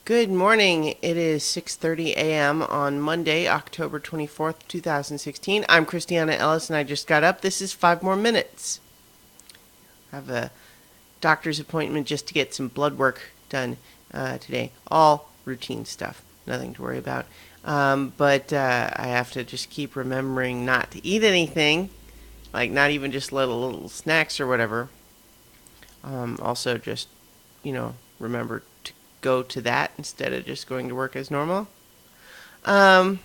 Good morning. It is 6:30 a.m. on Monday, October 24th, 2016. I'm Christiana Ellis and I just got up. This is 5 more minutes. I have a doctor's appointment just to get some blood work done today. All routine stuff. Nothing to worry about. But I have to just keep remembering not to eat anything, like not even just little snacks or whatever. Also just, remember to go to that instead of just going to work as normal. Um,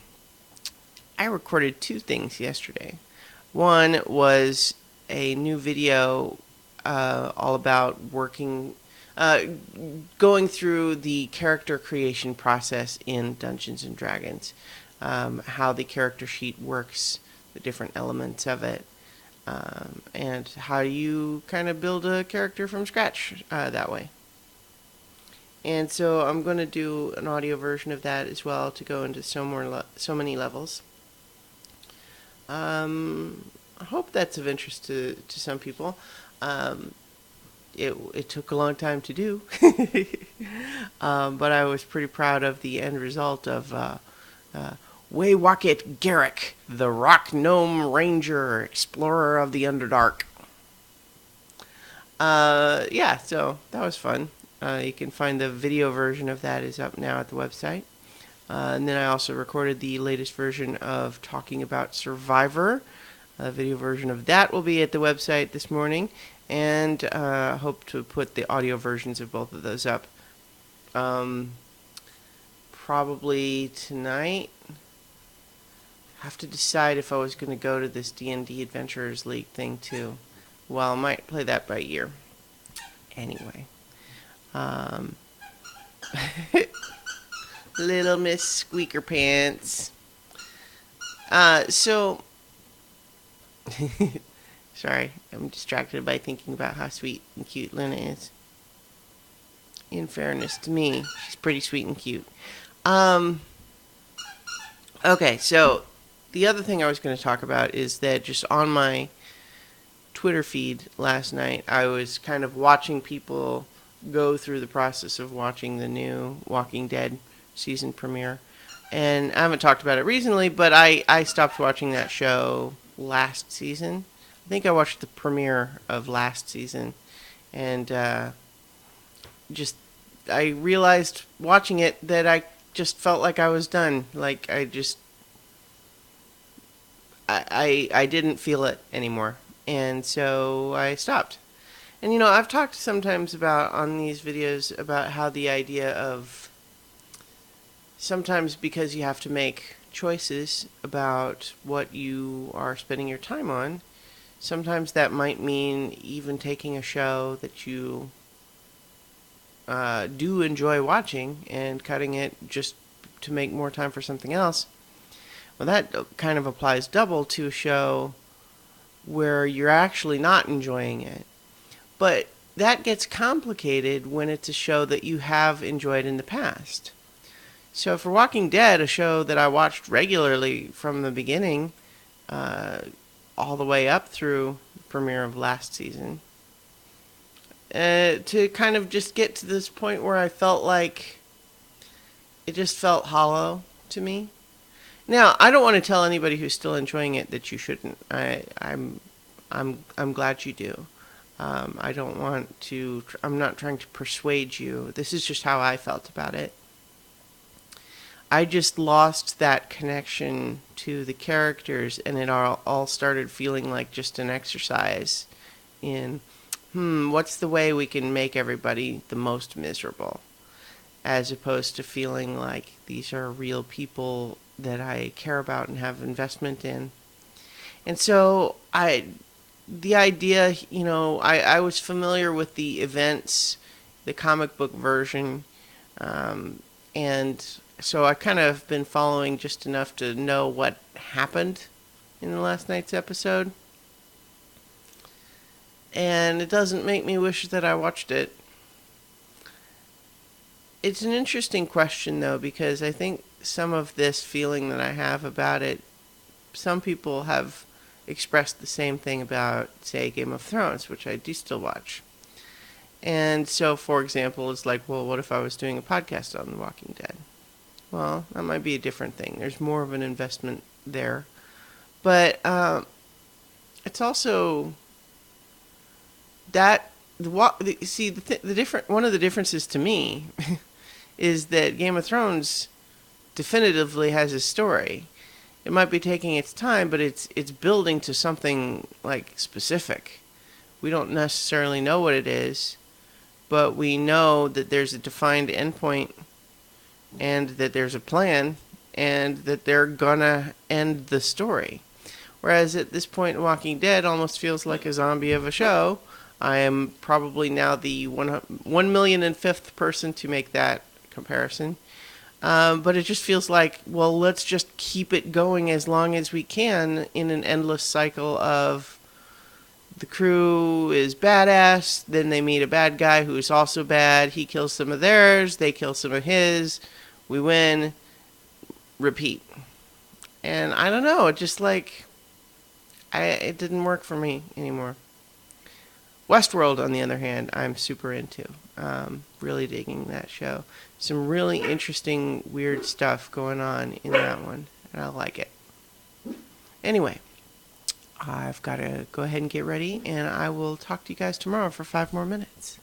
I recorded two things yesterday. One was a new video all about uh, going through the character creation process in Dungeons and Dragons, how the character sheet works, the different elements of it, and how you kind of build a character from scratch that way. And so I'm going to do an audio version of that as well to go into so many levels. I hope that's of interest to some people. Um, it took a long time to do, but I was pretty proud of the end result of Waywacket Garrick, the Rock Gnome Ranger, Explorer of the Underdark. Yeah, so that was fun. You can find the video version of that is up now at the website. And then I also recorded the latest version of Talking About Survivor. A video version of that will be at the website this morning, and hope to put the audio versions of both of those up. Probably tonight. Have to decide if I was going to go to this D&D Adventurers League thing too. Well, I might play that by ear. Anyway. Um, Little Miss Squeaker Pants. So, sorry, I'm distracted by thinking about how sweet and cute Luna is. In fairness to me, she's pretty sweet and cute. Um, okay, so the other thing I was going to talk about is that just on my Twitter feed last night, I was kind of watching people go through the process of watching the new Walking Dead season premiere. And I haven't talked about it recently, but I stopped watching that show last season. I think I watched the premiere of last season. And just, I realized watching it that I just felt like I was done. Like, I didn't feel it anymore. And so I stopped. And I've talked sometimes about on these videos about how the idea of sometimes because you have to make choices about what you are spending your time on, sometimes that might mean even taking a show that you do enjoy watching and cutting it just to make more time for something else. Well, that kind of applies double to a show where you're actually not enjoying it. But that gets complicated when it's a show that you have enjoyed in the past. So for Walking Dead, a show that I watched regularly from the beginning, all the way up through the premiere of last season, to kind of just get to this point where I felt like it just felt hollow to me. Now, I don't want to tell anybody who's still enjoying it that you shouldn't. I'm glad you do. I don't want to. I'm not trying to persuade you. This is just how I felt about it. I just lost that connection to the characters, and it all started feeling like just an exercise in, what's the way we can make everybody the most miserable, as opposed to feeling like these are real people that I care about and have investment in. And so the idea, I was familiar with the events, the comic book version, and so I kind of been following just enough to know what happened in the last night's episode. And it doesn't make me wish that I watched it. It's an interesting question, though, because I think some of this feeling that I have about it, some people have expressed the same thing about, say, Game of Thrones, which I do still watch. And so, for example, it's like, well, what if I was doing a podcast on The Walking Dead? Well, that might be a different thing. There's more of an investment there. But it's also that the different one of the differences to me is that Game of Thrones definitively has a story. It might be taking its time, but it's building to something like specific. We don't necessarily know what it is, but we know that there's a defined endpoint and that there's a plan and that they're gonna end the story. Whereas at this point, Walking Dead almost feels like a zombie of a show. I am probably now the 1,000,005th person to make that comparison. But it just feels like, well, let's just keep it going as long as we can in an endless cycle of the crew is badass, then they meet a bad guy who's also bad, he kills some of theirs, they kill some of his, we win, repeat. And I don't know, it just like, it didn't work for me anymore. Westworld, on the other hand, I'm super into. Really digging that show. Some really interesting, weird stuff going on in that one, and I like it. Anyway, I've got to go ahead and get ready, and I will talk to you guys tomorrow for 5 more minutes.